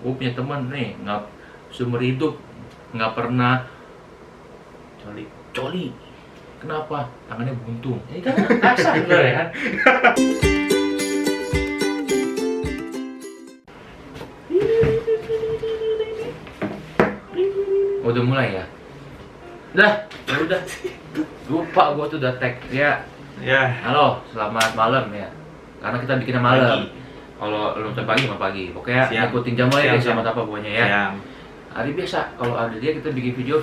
Gue punya teman nih, nggak seumur hidup nggak pernah coli. Kenapa? Tangannya buntung. Ini kan kasar bener ya. Udah mulai ya? Udah. Lupa gue tuh udah tag ya. Ya. Halo, selamat malam ya. Karena kita bikinnya malam. Kalau lu nonton pagi mah pagi. Pokoknya ikutin jam mulai sama apa pokoknya ya. Siang. Hari biasa kalau ada dia kita bikin video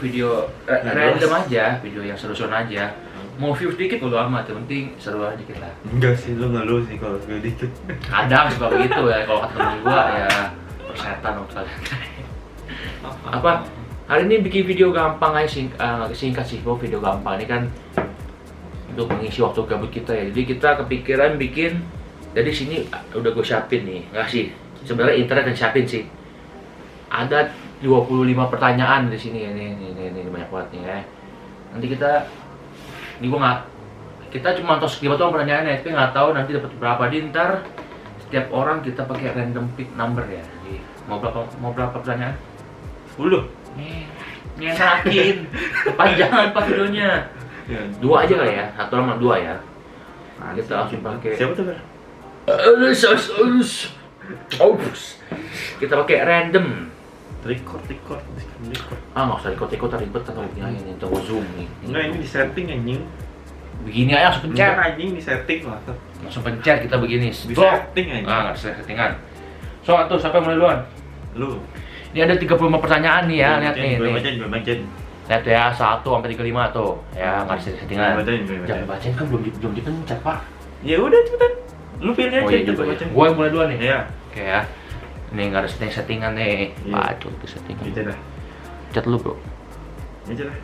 random aja, video yang seru-seruan aja. Mau views dikit bodo amat, yang penting seru aja kita. Enggak sih, lu ngeluh sih kalau view dikit. Kadang suka begitu ya, kalau kata temen gua ya persetan untuk kalian. Apa? Hari ini bikin video gampang aja singkat sih, video gampang ini kan untuk mengisi waktu gabut kita ya. Jadi kita kepikiran bikin, jadi sini udah gue siapin nih, nggak sih? Sebenarnya internet yang siapin sih. Ada 25 pertanyaan di sini ya, ini banyak banget nih ya. Nanti kita cuma tos 5 pertanyaannya, tapi nggak tahu nanti dapat berapa. Ntar setiap orang kita pakai random pick number ya. Jadi, mau berapa pertanyaan? 10. Nyesakin, kepanjangan pak videonya. 2 aja kali ya, 1 orang 2 ya. Nah, kita langsung pakai. Siapa tuh, Ber? Kita pakai random. Record. Nggak usah record ribet atau begini ini coba zoom nih. Enggak, ini di setting anjing. Begini aja langsung pencet. Anjing di setting lah. Langsung pencet kita begini. Di setting anjing. Nggak bisa settingan. So, atau siapa yang mulai duluan? Lu. Ini ada 35 pertanyaan nih ya, lihat nih. Gue bacain. Lihat ya, 1 sampai 35 tuh. Ya, nggak bisa settingan. Bacain. Jangan bacain kan belum dipencet, Pak. Ya udah cepetan. Lu pilih aja. Oh iya juga ya. Gue yang mulai duluan nih. Iya. Oke ya. Ini nggak ada settingan nih. Iya. Waduh, itu settingan. Baca dah. Cat lu, bro. Baca dah.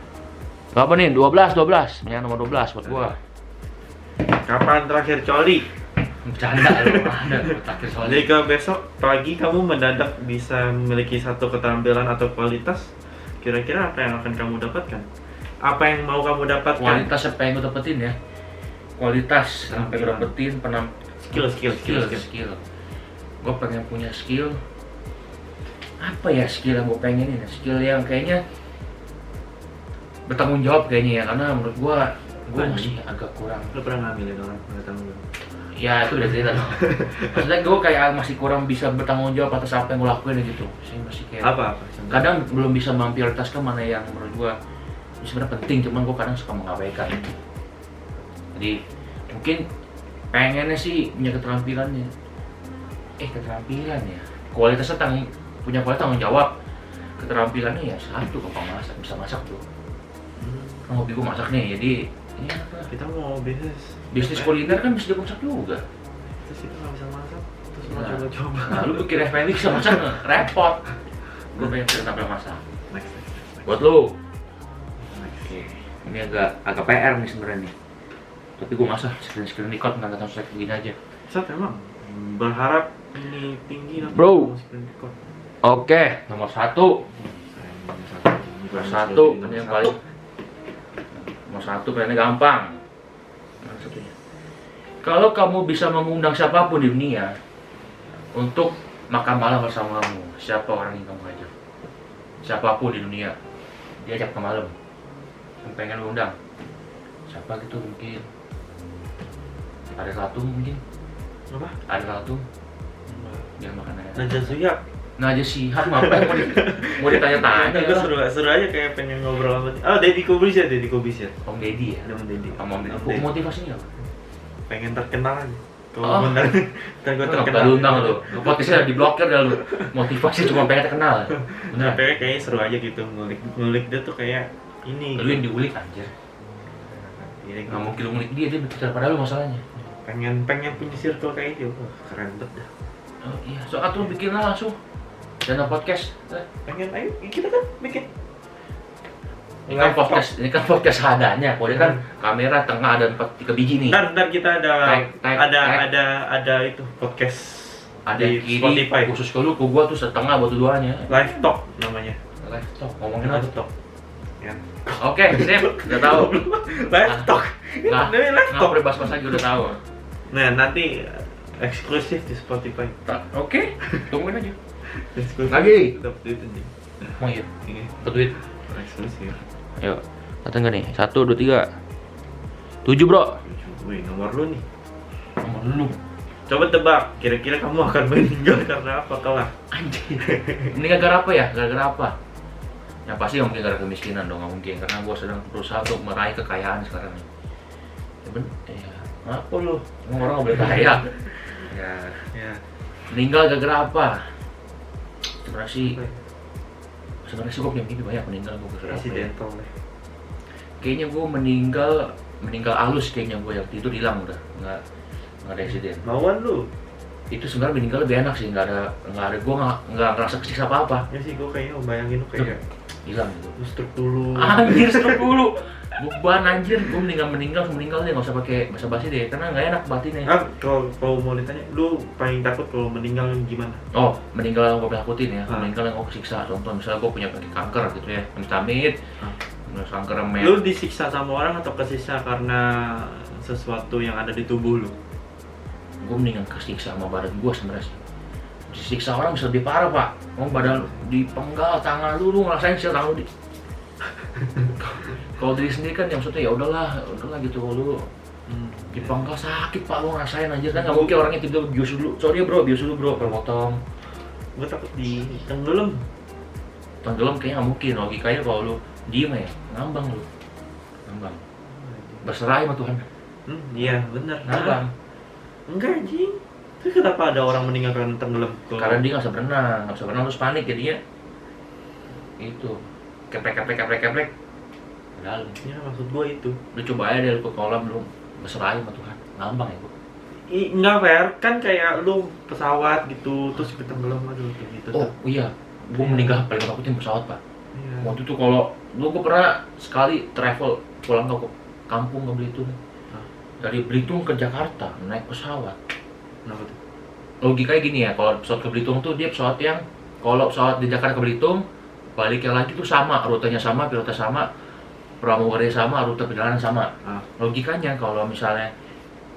Berapa nih? 12. Yang nomor 12 buat gua. Kapan terakhir coli? Bercanda lu. Ada terakhir soalnya. Jika besok pagi kamu mendadak bisa memiliki satu keterampilan atau kualitas, kira-kira apa yang akan kamu dapatkan? Apa yang mau kamu dapatkan? Kualitas apa yang gua dapetin ya? Kualitas sampai gua dapetin skill. Gua pengen punya skill. Apa ya skill yang gua pengenin? Skill yang kayaknya bertanggung jawab kayaknya ya, karena menurut gua masih agak kurang. Lu pernah ngambilin orang bertanggung jawab? Ya itu udah cerita dong. Maksudnya gue kayak masih kurang bisa bertanggung jawab atas apa yang gue lakuin gitu. Saya masih kayak apa? Kadang belum bisa memprioritaskan mana yang menurut gue sebenarnya penting, cuman gue kadang suka mengabaikan. Jadi mungkin pengennya sih punya keterampilannya. Keterampilan ya. Kualitasnya punya kualitas tanggung jawab. Keterampilannya ya satu, gampang masak, bisa masak tuh. Hobi gue masak nih, jadi ini apa? Kita mau Bisnis kuliner kan bisa masak juga. Terus kita nggak bisa masak, terus mau coba-coba. Nah, lu pikir FNB bisa masak nggak? Repot. Gue pengen tampil masak. Next. Buat lu. Oke. Ini agak PR nih sebenarnya nih. Tapi gue masak screen record nggak langsung select begini aja. Set emang berharap ini tinggi nanti. Bro. Oke, nomor 1. Nomor 1 ini yang paling. Nomor 1 kayaknya gampang. Mana satunya? Kalau kamu bisa mengundang siapapun di dunia untuk makan malam bersama kamu, siapa orang yang kamu ajak? Siapapun di dunia, diajak ke malam, yang pengen lu undang. Siapa gitu mungkin? Ada satu mungkin? Apa? Ada satu? Biar makan aja. Najwa Shihab. Najwa Shihab ngapain mau ditanya-tanya? Gue seru aja kayak pengen ngobrol sama dia. Oh, Deddy Kobusier. Om Deddy ya? Om Deddy. Om Deddy. Motivasinya apa? Pengen terkenal aja. Kalau bener, kan gue terkenal. Gak diundang lu. Podcastnya diblokir dah lu. Motivasi cuma pengen terkenal. Bener. Kayaknya seru aja gitu ngulik dia tuh kayak ini. Lu yang diulik anjir. Nggak mungkin lu ngulik dia berbicara pada lu masalahnya. Pengen punya circle kayak itu. Keren banget dah. Oh iya, so atau bikin lah langsung. Dana podcast. Pengen, ayo kita kan bikin. Ini kan podcast seadanya. Kalau dia kan kamera tengah ada 3 biji nih. Ntar kita ada itu podcast ada di kiri Spotify. khusus ke lu, ke gua tuh setengah buat duanya. Live talk namanya. Live talk, ngomongin Live apa? talk. Ya. Oke, sip, udah tahu. Live talk. Nah, Ini live talk. Ngobrol bahas lagi udah tahu. Nah, nanti eksklusif di Spotify. Oke, tungguin aja. Lagi. Dapat duit anjing. Oh iya, Ini ke duit. eksklusif. Ayo, datang gak nih? 1, 2, 3 7 bro. Wih, nomor lu nih. Nomor lu. Coba tebak, kira-kira kamu akan meninggal karena apa kelak? Anjir. Ini gara-gara apa ya? Gara-gara apa? Yang pasti nggak mungkin gara-gara kemiskinan dong, nggak mungkin. Karena gue sedang berusaha untuk meraih kekayaan sekarang nih. Ya, apa lu? Emang orang nggak boleh kaya? Ya, Ya. meninggal gara-gara apa? Sebenarnya sih gue punya mimpi banyak meninggal gue gara-gara apa ya? Accidental deh. Kayaknya gue meninggal halus kayaknya gue yang tidur hilang udah nggak ada insiden. Mauan lu? Itu sebenarnya meninggal lebih enak sih, nggak ada gue nggak ngerasa kesiksa apa Ya sih, gue kayaknya bayangin lu kayak hilang gitu. lu stroke dulu. Anjir stroke dulu, beban anjir. Gue meninggal deh, nggak usah pakai basa-basi deh, karena nggak enak batinnya. Kalau mau ditanya, lu paling takut kalau meninggal gimana? Oh, meninggal yang gue takutin ya, Ah. meninggal yang gue kesiksa. Contoh misalnya gue punya penyakit kanker gitu ya, amit-amit, kanker Lu disiksa sama orang atau kesiksa karena sesuatu yang ada di tubuh lu? gue mendingan kesiksa sama badan gue sebenarnya sih. Disiksa orang bisa lebih parah pak. Mau badan dipenggal, tangan lu ngerasain sih tangan lu di. Kalau diri sendiri kan yang maksudnya ya udahlah gitu lu dipenggal sakit pak, lu ngerasain anjir kan nggak mungkin orangnya tidur bius dulu. Sorry ya bro, bius dulu bro, potong. Gue takut di tenggelam. Tenggelam kayaknya nggak mungkin, logikanya kalau lu diem ya ngambang lu, ngambang. Berserah sama Tuhan. Iya benar. Ngambang. Enggak anjing. Terus kenapa ada orang meninggal karena tenggelam? Karena dia nggak bisa berenang terus panik jadinya. Itu keprek dalam. Ya maksud gue itu. Lu coba aja deh lu ke kolam lu berserah sama Tuhan, ngambang ya bu. Enggak fair, kan kayak lu pesawat gitu, terus tenggelam aja gitu. Oh iya, gue meninggal paling takutin pesawat pak. Iya. Waktu itu kalau gue pernah sekali travel pulang ke kampung ke Belitung. Dari Belitung ke Jakarta naik pesawat. Kenapa tuh? Logikanya gini ya, kalau pesawat ke Belitung tuh dia pesawat yang kalau pesawat di Jakarta ke Belitung baliknya lagi tuh sama, rutenya sama, pilotnya sama, pramugarnya sama, rute perjalanan sama. Logikanya kalau misalnya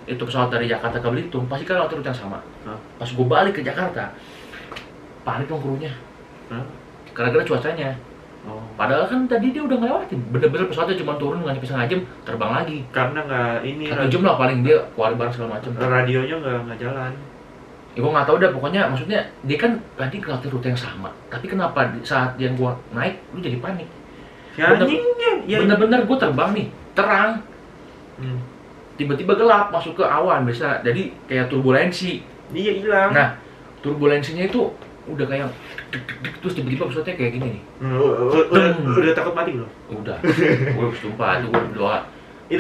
itu pesawat dari Jakarta ke Belitung pasti kan rute yang sama. Pas gue balik ke Jakarta panik dong krunya. Gara-gara cuacanya. Padahal kan tadi dia udah ngelewatin, bener-bener pesawatnya cuma turun nggak nyampe setengah jam, terbang lagi. Karena nggak ini 1 jam lah paling dia keluar barang segala macam. radionya nggak jalan. Ya gue nggak tahu dah, pokoknya maksudnya dia kan tadi ngelakuin rute yang sama, tapi kenapa saat yang gue naik lu jadi panik? Ya anjingnya, ya. Bener-bener gue terbang nih, terang, tiba-tiba gelap masuk ke awan, bisa jadi kayak turbulensi. Dia hilang. Nah, turbulensinya itu udah kayak terus tiba-tiba pesawatnya kayak gini nih. Udah takut mati belum? Udah, gue sumpah itu gue berdoa. Itu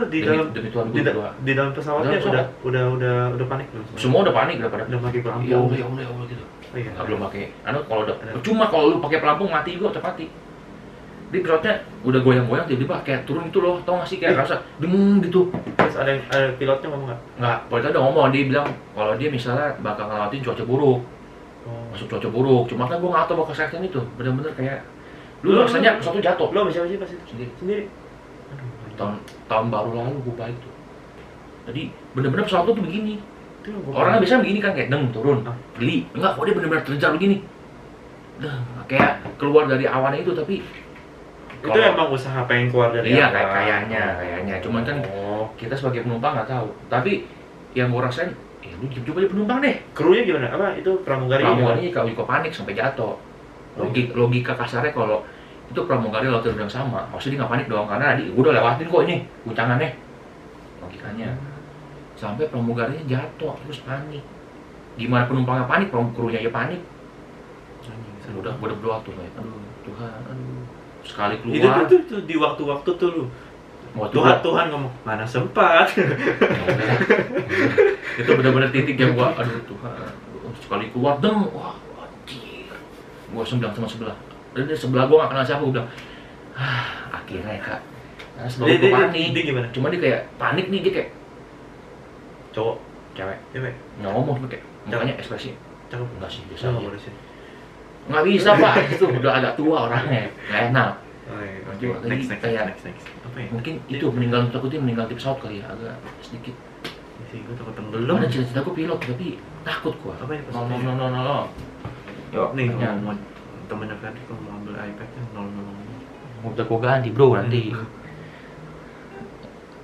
di dalam Demi Tuhan gue berdoa. di dalam pesawatnya Dalam udah panik belum? Semua udah panik udah pada. Udah pakai pelampung. Ya Allah gitu. Oh, iya. Nggak belum pakai. Kalau udah cuma kalau lu pakai pelampung mati juga tetap mati. Di pesawatnya udah goyang-goyang tiba-tiba kayak turun itu loh, tau gak sih kayak rasa deng gitu. Terus ada pilotnya ngomong nggak? Nggak, pilotnya udah ngomong, dia bilang kalau dia misalnya bakal ngelewatin cuaca buruk. Masuk cuaca buruk, cuma kan gue nggak tahu bakal seaction itu, bener-bener kayak lu rasanya pesawat tuh jatuh. Lo siapa sih pas itu? Sendiri. Tahun baru lalu gue balik tuh. Jadi bener-bener pesawat tuh begini. Orangnya biasanya begini kan kayak deng turun, geli. Enggak, kok dia bener-bener terjar begini. Kayak keluar dari awannya itu, tapi itu emang usaha pengen keluar dari iya kayaknya. Cuman kan kita sebagai penumpang nggak tahu. Tapi yang gue rasain, lu coba aja penumpang deh. Krunya gimana? Apa itu pramugari? Pramugari kalau juga panik sampai jatuh. Logika kasarnya kalau itu pramugari laut yang sama, pasti dia nggak panik dong karena tadi udah lewatin kok ini guncangannya. Logikanya sampai pramugarinya jatuh terus panik. Gimana penumpangnya panik, krunya ya panik. Udah berdoa tuh kayak, aduh Tuhan, sekali keluar. Itu di waktu-waktu tuh lu. Tuhan ngomong, mana sempat. Itu benar-benar titik yang gua, aduh Tuhan, sekali keluar deng, wah anjir. Gua bilang sama sebelah, dan di sebelah gua nggak kenal siapa, gua bilang, akhirnya kak. Nah, sebelah gua panik. Dia gimana? Cuma dia kayak panik nih, dia kayak cowok, cewek, nggak ngomong kayak mukanya ekspresi, cakep enggak sih biasa aja. Nggak Nggak bisa pak, itu udah agak tua orangnya, nggak enak. Next. Apa ya? Mungkin itu meninggal takutnya meninggal di pesawat kali ya, agak sedikit. Sih gue takut tenggelam. Ada cita-cita gue pilot tapi takut gue. Apa ya? No. Yuk, Nih tanya. kalau mau temennya Ferdi kalau mau ambil iPad-nya 000. Udah gua ganti bro nanti.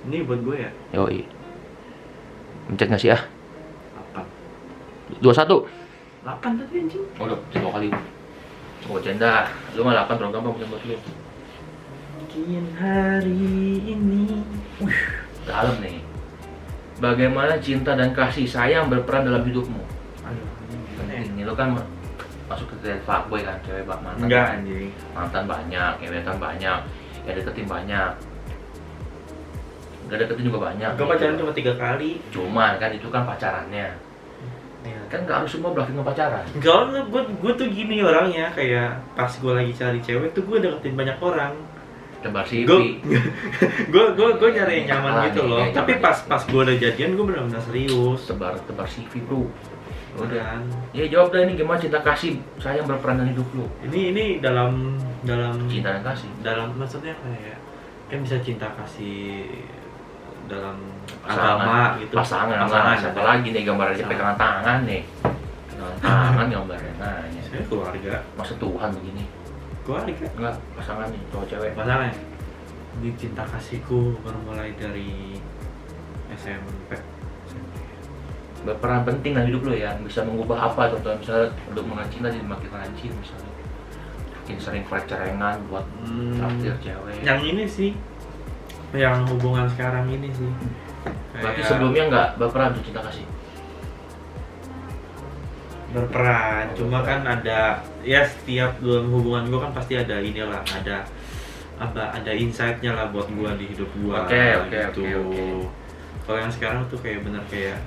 Ini buat gue ya. Yoi. Mencet nggak sih ah? 8. 21. 8 tadi anjing. Oh, udah 2 kali. Oh, cenda. Lu mah 8 terlalu gampang bukan buat lu. Mungkin hari ini. Dalam nih. Bagaimana cinta dan kasih sayang berperan dalam hidupmu? Aduh, Penting nih, lu kan masuk ke kriteria fuckboy kan, cewek mantan. enggak anjing. Mantan banyak, gebetan banyak, ya deketin banyak. Gak deketin juga banyak. Gue pacaran cuma 3 kali. Cuman kan itu kan pacarannya. Ya. Kan gak harus semua berakhir dengan pacaran. Enggak, gue tuh gini orangnya, kayak pas gue lagi cari cewek tuh gue deketin banyak orang. Tebar CV. Gue nyari yang nyaman Salah gitu nih, loh. kayak Tapi zaman pas gue udah jadian gue benar-benar serius. tebar CV bro. Udah. Kan. Ya jawab dah ini gimana cinta kasih sayang berperan dalam hidup lu. Ini dalam Cinta dan kasih. dalam maksudnya kayak kan bisa cinta kasih dalam Pasangan. agama gitu. Pasangan. Siapa ada. lagi nih gambarnya Pasangan. pegangan tangan nih. Pegangan tangan gambarnya nanya. Saya keluarga. Masa Tuhan begini? Keluarga. Enggak, pasangan nih cowok cewek. Pasangan. Ini cinta kasihku bermulai dari SMP. Berperan penting dalam hidup lo ya, bisa mengubah apa contohnya misalnya untuk mencinta jadi makin rajin misalnya makin sering cerengan buat traktir cewek. Yang ini sih, yang hubungan sekarang ini sih. Berarti Kayak sebelumnya nggak berperan untuk cinta kasih. berperan, cuma kan ada ya setiap dalam hubungan gue kan pasti ada inilah, ada insight-nya lah buat gue di hidup gue. Oke. Kalau yang sekarang tuh kayak bener kayak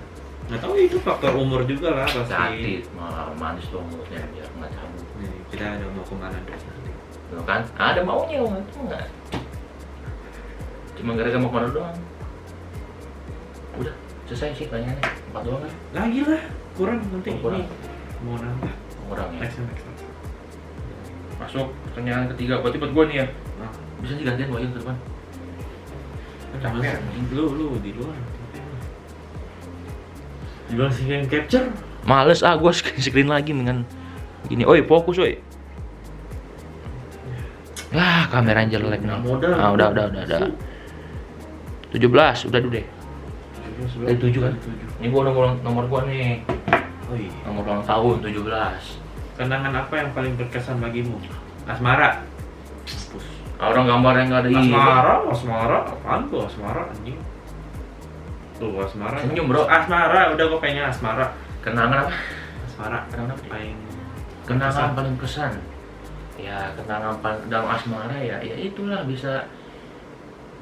nggak tahu itu faktor umur juga lah pasti. Hati malah manis dong mulutnya biar nggak cabut. Nih, kita ada mau kemana dulu nanti. Tuh kan? Ada maunya nggak? Cuma gara-gara mau kemana doang. Udah selesai sih tanyaannya 4 doang kan? Lagi lah, kurang nanti Oh, kurang. ini mau nambah. Orang ya. Next. Masuk pertanyaan ketiga, berarti buat gue nih ya. Nah, Bisa sih gantian gue yang ke depan. capek. Lu di luar. Di luar sih yang capture. Males gue screen lagi dengan gini. Oi, fokus oi. Ah, kamera jelek nih. Modal. Ah, udah. 17, udah dulu deh. Dari 7 kan? Ini gua nomor gua nih. Oh iya. Nomor ulang tahun 17. Kenangan apa yang paling berkesan bagimu? Asmara. Orang gambar yang nggak ada ini. Asmara, apaan tuh asmara anjing? Tuh asmara. Senyum, bro. Asmara, udah gue pengennya asmara. Kenangan apa? Asmara. Kenangan apa? Paling Kenangan paling berkesan. Ya, kenangan paling dalam asmara ya itulah bisa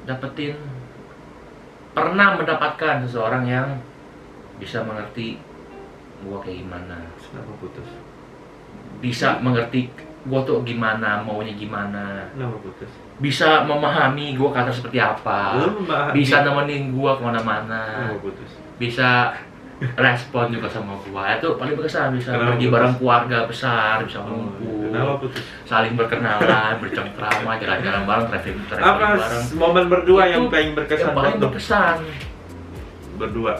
dapetin pernah mendapatkan seseorang yang bisa mengerti gua kayak gimana. Kenapa putus? Bisa mengerti gua tuh gimana, maunya gimana. Kenapa putus? Bisa memahami gua kata seperti apa. Bisa nemenin gua kemana-mana. Kenapa putus? Bisa respon juga sama gua. Itu paling berkesan, bisa Kenapa pergi putus? bareng keluarga besar, bisa ngumpul. Kenapa putus? Saling berkenalan, bercengkrama, jalan-jalan bareng, traveling Apa bareng. momen berdua Itu yang paling berkesan yang paling buat lu? berkesan. Berdua.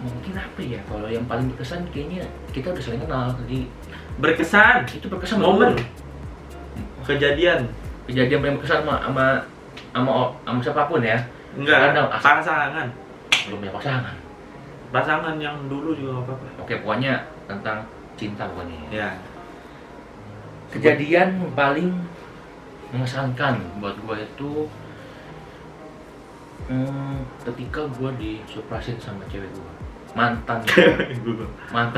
Mungkin apa ya? Kalau yang paling berkesan kayaknya kita udah saling kenal. Jadi Berkesan. itu berkesan Momen. banget. Kejadian. Kejadian paling berkesan sama siapapun ya. Enggak. Kadang asal Pasangan. belum punya pasangan. Pasangan yang dulu juga nggak apa-apa. Oke, pokoknya tentang cinta pokoknya. Ya. Kejadian paling mengesankan buat gue itu ketika gue disuprasin sama cewek gue, mantan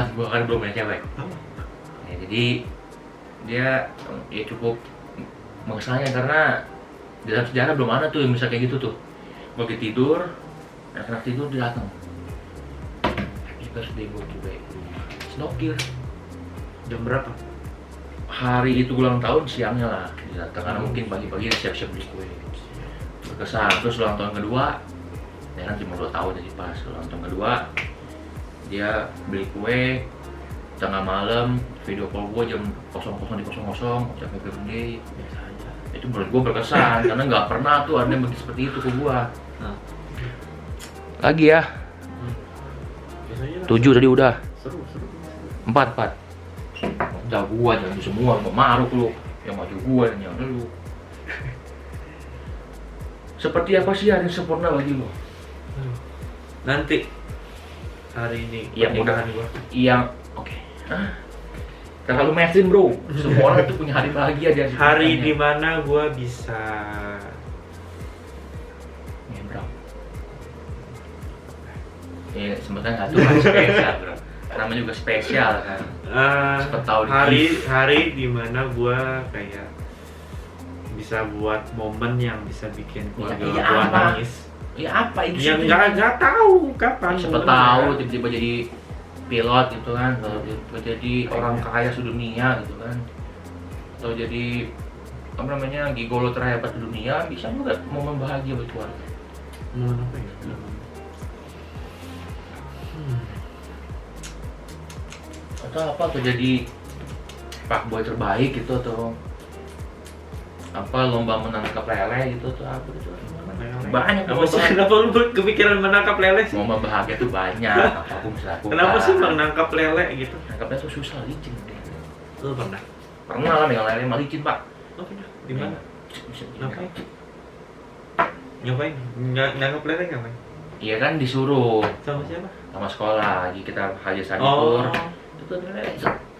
gue kan belum punya cewek. Ya, jadi dia ya cukup mengesankan karena di dalam sejarah belum ada tuh yang bisa kayak gitu tuh. Gue lagi tidur, anak tidur dia datang. Happy birthday buat gue, snokir. Jam berapa? Hari itu ulang tahun siangnya lah dia datang karena mungkin pagi-pagi dia siap-siap beli kue. Berkesan. Terus ulang tahun kedua, dia kan cuma 2 tahun jadi pas ulang tahun kedua dia beli kue tengah malam, video call gue jam 00.00 ucap happy birthday. Biasa aja. Itu menurut gue berkesan karena nggak pernah tuh ada yang seperti itu ke gue. Nah. Lagi ya, Biasanya lah. 7 tadi udah, Seru. 4. jagoan jangan semua memaruk lu, yang maju gua dan yang lu. Seperti apa sih hari sempurna bagi lu? Nanti hari ini Yang pernikahan gua. Yang oke. Terlalu mainstream bro. Semua orang tuh punya hari bahagia di Hari dimana gua bisa ngebrang. Ya sebenarnya satu hari spesial bro. Namanya juga spesial kan. Siapa tahu hari dimana gua kayak bisa buat momen yang bisa bikin keluarga Iya, gua apa? nangis. Ya apa itu? Yang sih? nggak tahu kapan. Siapa momennya. tahu tiba-tiba jadi pilot gitu kan, atau tiba-tiba jadi orang kaya sedunia gitu kan, atau jadi apa namanya gigolo terhebat di dunia, bisa juga momen bahagia buat keluarga. Momen apa ya? Atau apa, atau jadi fuckboy terbaik gitu, atau apa lomba menangkap lele gitu, atau apa gitu. Banyak Apa sih? Kenapa lu kepikiran menangkap lele sih? momen bahagia tuh banyak, apapun bisa lakukan. Kenapa sih menangkap lele gitu? Nangkapnya tuh susah, licin deh. Lu pernah? Pernah lah megang lele mah licin pak. Oh pernah? Di mana? Bisa Ngapain? Ngapain? Nangkap lele ngapain? Iya kan disuruh Sama siapa? sama sekolah, lagi kita haji Oh, sanitur. Itu lele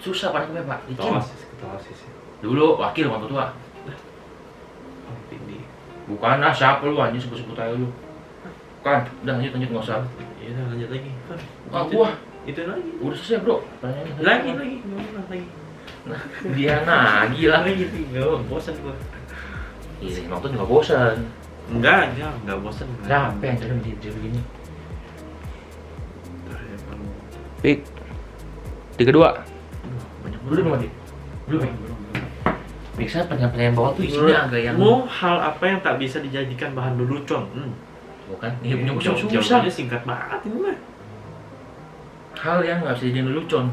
susah panangnya pak, licin. ketua OSIS ya. Dulu wakil sama ketua. Oh, tinggi. Bukan ah, siapa lu anjing sebut-sebut aja lu. Bukan, udah lanjut nggak usah. Ya udah lanjut lagi. Ah gua Itu lagi. udah selesai bro. Pertanyaannya Lagi. Lagi. Nah, dia nagih lah. Lagi. Enggak bosan gua. Iya nonton juga bosan. Enggak bosan. Capek yang jadi begini. ya, Pik. 32. Banyak Belum mati. Belum. Biasanya pertanyaan bawah tuh isinya agak yang Mau hal apa yang tak bisa dijadikan bahan lelucon? bukan. Iya punya susah. Jawabannya singkat banget ini mah. Hal yang nggak bisa jadi lelucon.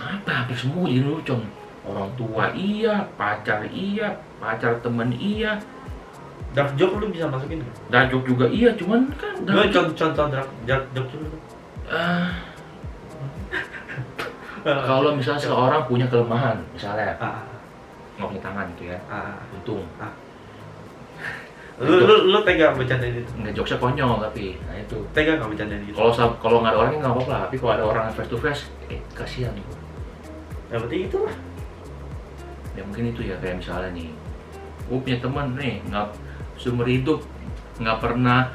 Apa? Hampir semua jadi lelucon. Orang tua iya, pacar temen iya, Dark joke lu bisa masukin nggak? dark juga iya, cuman kan Gua contoh dark joke dulu. kalau misalnya seorang punya kelemahan, misalnya Ah, nggak punya tangan gitu ya, untung lu tega bercandain itu? nggak jokesnya konyol tapi, nah itu. Tega nggak bercandain itu? Kalau nggak ada orangnya nggak apa-apa, tapi kalau ada orang face to face, kasihan nih. Ya berarti itu lah. Ya mungkin itu ya, kayak misalnya nih, gue punya teman nih, nggak seumur hidup nggak pernah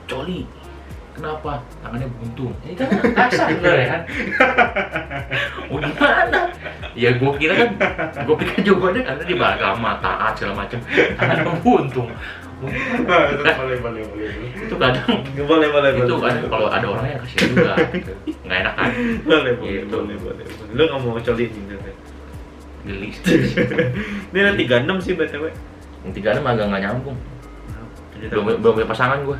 coli. Kenapa? Tangannya buntung. Ini kan kasar ya kan? Mau gimana? Ya gue kira kan, gue pikir jawabannya karena dia beragama, taat segala macam. Tangannya buntung. Boleh. Itu kadang, Boleh. itu kadang kalau ada orang yang kasihan juga, gitu. Nggak enak kan? Boleh. Gitu. Lu nggak mau coli ini? Geli. Ini nanti 36 sih btw. Yang 36 agak nggak nyambung. Belum punya pasangan gue.